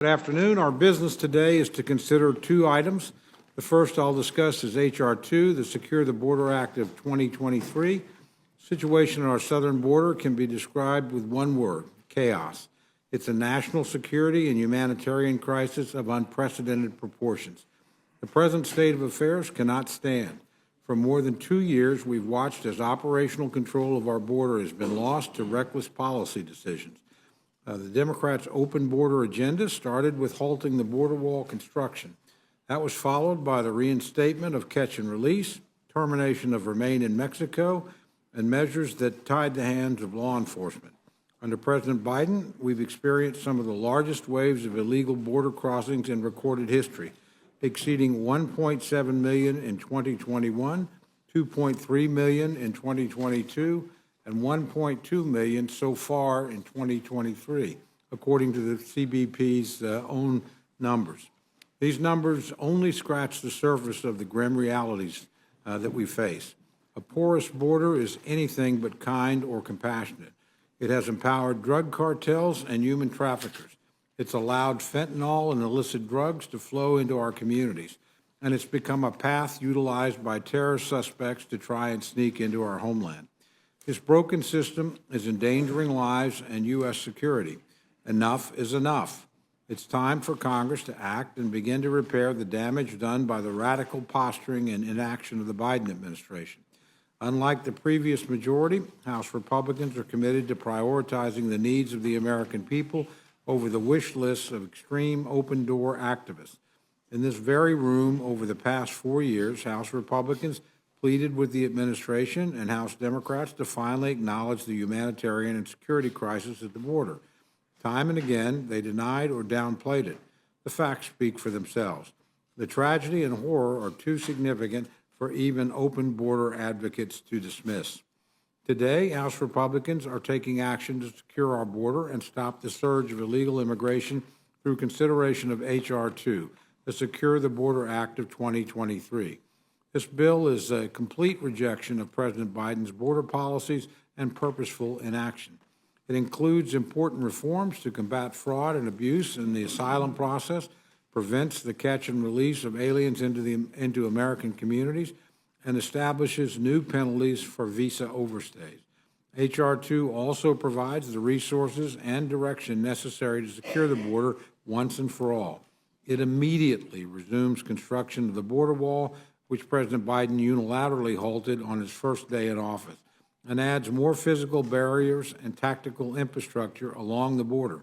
Good afternoon. Our business today is to consider two items. The first I'll discuss is H.R. 2, the Secure the Border Act of 2023. The situation on our southern border can be described with one word: chaos. It's a national security and humanitarian crisis of unprecedented proportions. The present state of affairs cannot stand. For more than 2 years, we've watched as operational control of our border has been lost to reckless policy decisions. The Democrats' open border agenda started with halting the border wall construction. That was followed by the reinstatement of catch and release, termination of Remain in Mexico, and measures that tied the hands of law enforcement. Under President Biden, we've experienced some of the largest waves of illegal border crossings in recorded history, exceeding 1.7 million in 2021, 2.3 million in 2022, and 1.2 million so far in 2023, according to the CBP's own numbers. These numbers only scratch the surface of the grim realities that we face. A porous border is anything but kind or compassionate. It has empowered drug cartels and human traffickers. It's allowed fentanyl and illicit drugs to flow into our communities, and it's become a path utilized by terror suspects to try and sneak into our homeland. This broken system is endangering lives and U.S. security. Enough is enough. It's time for Congress to act and begin to repair the damage done by the radical posturing and inaction of the Biden administration. Unlike the previous majority, House Republicans are committed to prioritizing the needs of the American people over the wish lists of extreme open-door activists. In this very room, over the past 4 years, House Republicans pleaded with the administration and House Democrats to finally acknowledge the humanitarian and security crisis at the border. Time and again, they denied or downplayed it. The facts speak for themselves. The tragedy and horror are too significant for even open border advocates to dismiss. Today, House Republicans are taking action to secure our border and stop the surge of illegal immigration through consideration of H.R. 2, the Secure the Border Act of 2023. This bill is a complete rejection of President Biden's border policies and purposeful inaction. It includes important reforms to combat fraud and abuse in the asylum process, prevents the catch and release of aliens into American communities, and establishes new penalties for visa overstays. H.R. 2 also provides the resources and direction necessary to secure the border once and for all. It immediately resumes construction of the border wall, which President Biden unilaterally halted on his first day in office, and adds more physical barriers and tactical infrastructure along the border.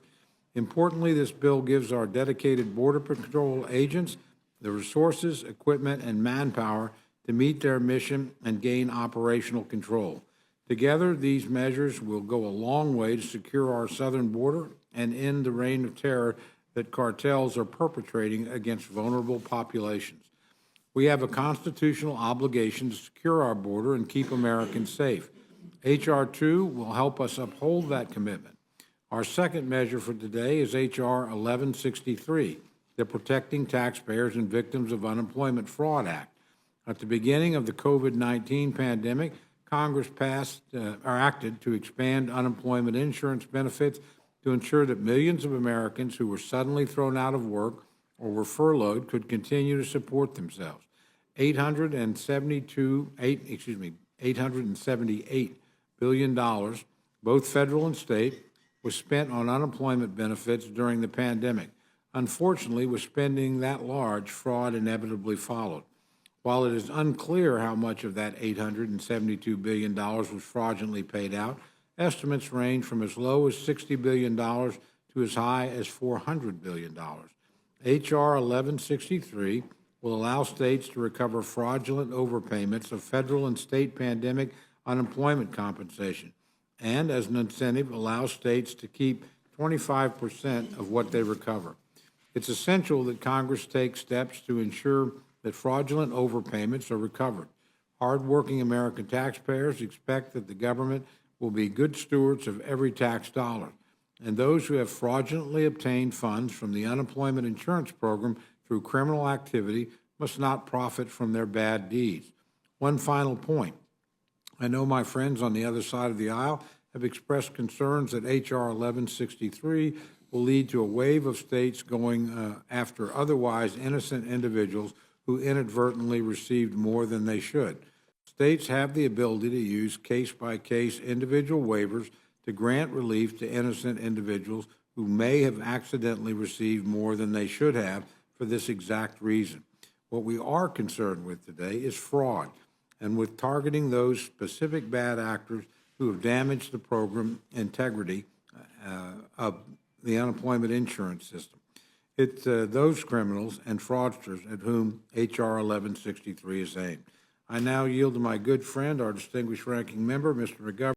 Importantly, this bill gives our dedicated Border Patrol agents the resources, equipment, and manpower to meet their mission and gain operational control. Together, these measures will go a long way to secure our southern border and end the reign of terror that cartels are perpetrating against vulnerable populations. We have a constitutional obligation to secure our border and keep Americans safe. H.R. 2 will help us uphold that commitment. Our second measure for today is H.R. 1163, the Protecting Taxpayers and Victims of Unemployment Fraud Act. At the beginning of the COVID-19 pandemic, Congress acted to expand unemployment insurance benefits to ensure that millions of Americans who were suddenly thrown out of work or were furloughed could continue to support themselves. $878 billion, both federal and state, was spent on unemployment benefits during the pandemic. Unfortunately, with spending that large, fraud inevitably followed. While it is unclear how much of that $872 billion was fraudulently paid out, estimates range from as low as $60 billion to as high as $400 billion. H.R. 1163 will allow states to recover fraudulent overpayments of federal and state pandemic unemployment compensation, and as an incentive, allow states to keep 25% of what they recover. It's essential that Congress take steps to ensure that fraudulent overpayments are recovered. Hardworking American taxpayers expect that the government will be good stewards of every tax dollar, and those who have fraudulently obtained funds from the unemployment insurance program through criminal activity must not profit from their bad deeds. One final point. I know my friends on the other side of the aisle have expressed concerns that H.R. 1163 will lead to a wave of states going after otherwise innocent individuals who inadvertently received more than they should. States have the ability to use case-by-case individual waivers to grant relief to innocent individuals who may have accidentally received more than they should have for this exact reason. What we are concerned with today is fraud, and with targeting those specific bad actors who have damaged the program integrity of the unemployment insurance system. It's those criminals and fraudsters at whom H.R. 1163 is aimed. I now yield to my good friend, our distinguished ranking member, Mr. McGovern.